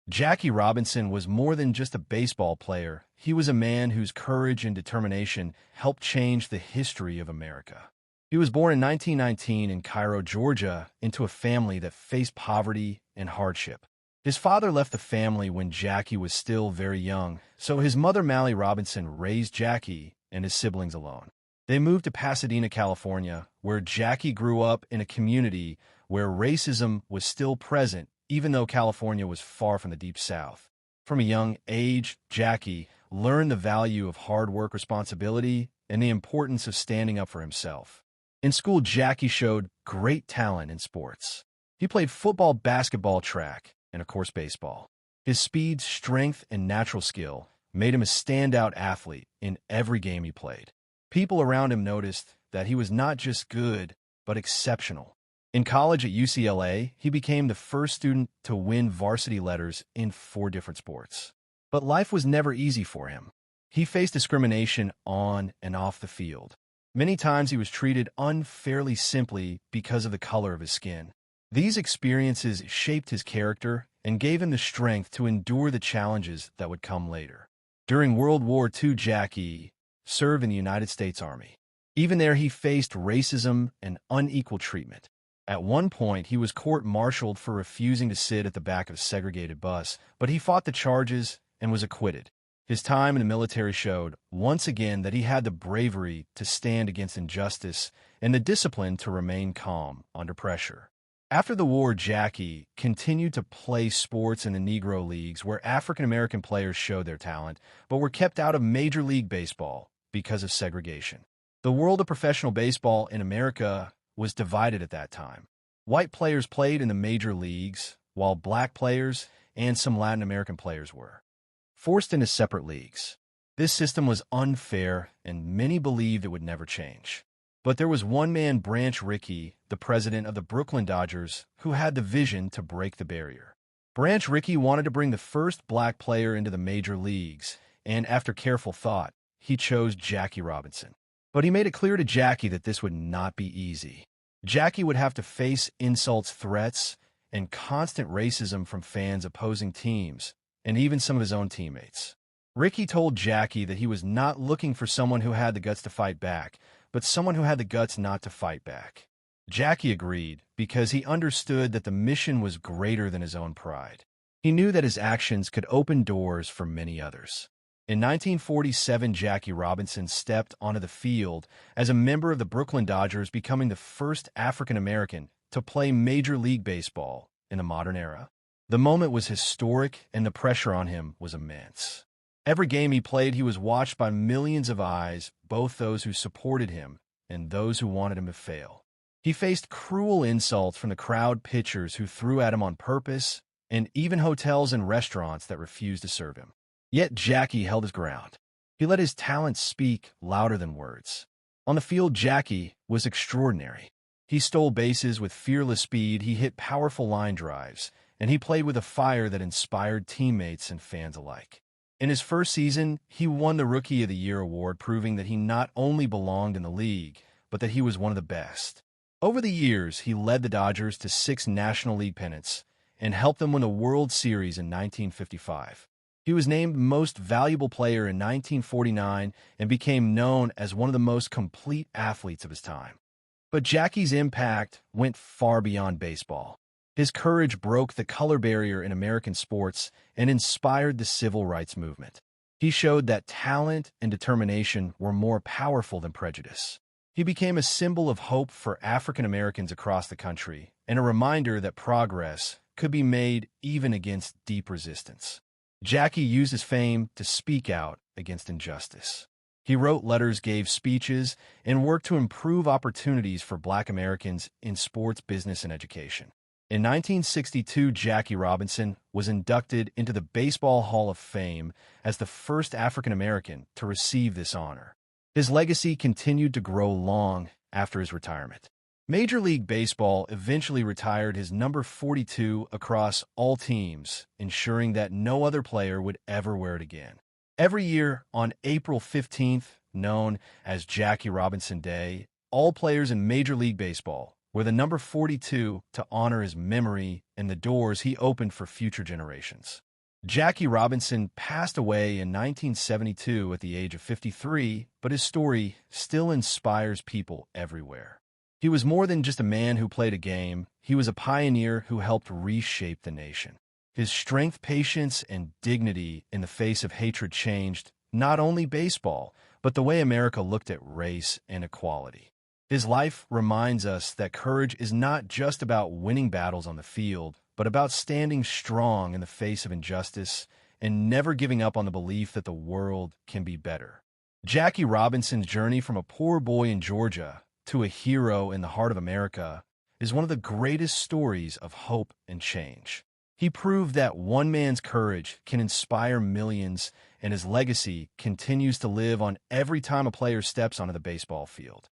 Jackie Robinson was more than just a baseball player. He was a man whose courage and determination helped change the history of America. He was born in 1919 in Cairo, Georgia, into a family that faced poverty and hardship. His father left the family when Jackie was still very young, so his mother, Mally Robinson, raised Jackie and his siblings alone. They moved to Pasadena, California, where Jackie grew up in a community where racism was still present, even though California was far from the Deep South. From a young age, Jackie learned the value of hard work, responsibility, and the importance of standing up for himself. In school, Jackie showed great talent in sports. He played football, basketball, track, and of course baseball. His speed, strength, and natural skill made him a standout athlete in every game he played. People around him noticed that he was not just good, but exceptional. In college at UCLA, he became the first student to win varsity letters in 4 different sports. But life was never easy for him. He faced discrimination on and off the field. Many times he was treated unfairly simply because of the color of his skin. These experiences shaped his character and gave him the strength to endure the challenges that would come later. During World War II, Jackie served in the United States Army. Even there, he faced racism and unequal treatment. At one point, he was court-martialed for refusing to sit at the back of a segregated bus, but he fought the charges and was acquitted. His time in the military showed, once again, that he had the bravery to stand against injustice and the discipline to remain calm under pressure. After the war, Jackie continued to play sports in the Negro Leagues, where African-American players showed their talent, but were kept out of Major League Baseball because of segregation. The world of professional baseball in America was divided at that time. White players played in the major leagues, while black players and some Latin American players were forced into separate leagues. This system was unfair, and many believed it would never change. But there was one man, Branch Rickey, the president of the Brooklyn Dodgers, who had the vision to break the barrier. Branch Rickey wanted to bring the first black player into the major leagues, and after careful thought, he chose Jackie Robinson. But he made it clear to Jackie that this would not be easy. Jackie would have to face insults, threats, and constant racism from fans opposing teams, and even some of his own teammates. Rickey told Jackie that he was not looking for someone who had the guts to fight back, but someone who had the guts not to fight back. Jackie agreed because he understood that the mission was greater than his own pride. He knew that his actions could open doors for many others. In 1947, Jackie Robinson stepped onto the field as a member of the Brooklyn Dodgers, becoming the first African-American to play Major League Baseball in the modern era. The moment was historic, and the pressure on him was immense. Every game he played, he was watched by millions of eyes, both those who supported him and those who wanted him to fail. He faced cruel insults from the crowd, pitchers who threw at him on purpose, and even hotels and restaurants that refused to serve him. Yet Jackie held his ground. He let his talent speak louder than words. On the field, Jackie was extraordinary. He stole bases with fearless speed, he hit powerful line drives, and he played with a fire that inspired teammates and fans alike. In his first season, he won the Rookie of the Year award, proving that he not only belonged in the league, but that he was one of the best. Over the years, he led the Dodgers to 6 National League pennants and helped them win the World Series in 1955. He was named Most Valuable Player in 1949 and became known as one of the most complete athletes of his time. But Jackie's impact went far beyond baseball. His courage broke the color barrier in American sports and inspired the civil rights movement. He showed that talent and determination were more powerful than prejudice. He became a symbol of hope for African Americans across the country and a reminder that progress could be made even against deep resistance. Jackie used his fame to speak out against injustice. He wrote letters, gave speeches, and worked to improve opportunities for Black Americans in sports, business, and education. In 1962, Jackie Robinson was inducted into the Baseball Hall of Fame as the first African American to receive this honor. His legacy continued to grow long after his retirement. Major League Baseball eventually retired his number 42 across all teams, ensuring that no other player would ever wear it again. Every year on April 15th, known as Jackie Robinson Day, all players in Major League Baseball wear the number 42 to honor his memory and the doors he opened for future generations. Jackie Robinson passed away in 1972 at the age of 53, but his story still inspires people everywhere. He was more than just a man who played a game. He was a pioneer who helped reshape the nation. His strength, patience, and dignity in the face of hatred changed not only baseball, but the way America looked at race and equality. His life reminds us that courage is not just about winning battles on the field, but about standing strong in the face of injustice and never giving up on the belief that the world can be better. Jackie Robinson's journey from a poor boy in Georgia to a hero in the heart of America is one of the greatest stories of hope and change. He proved that one man's courage can inspire millions, and his legacy continues to live on every time a player steps onto the baseball field.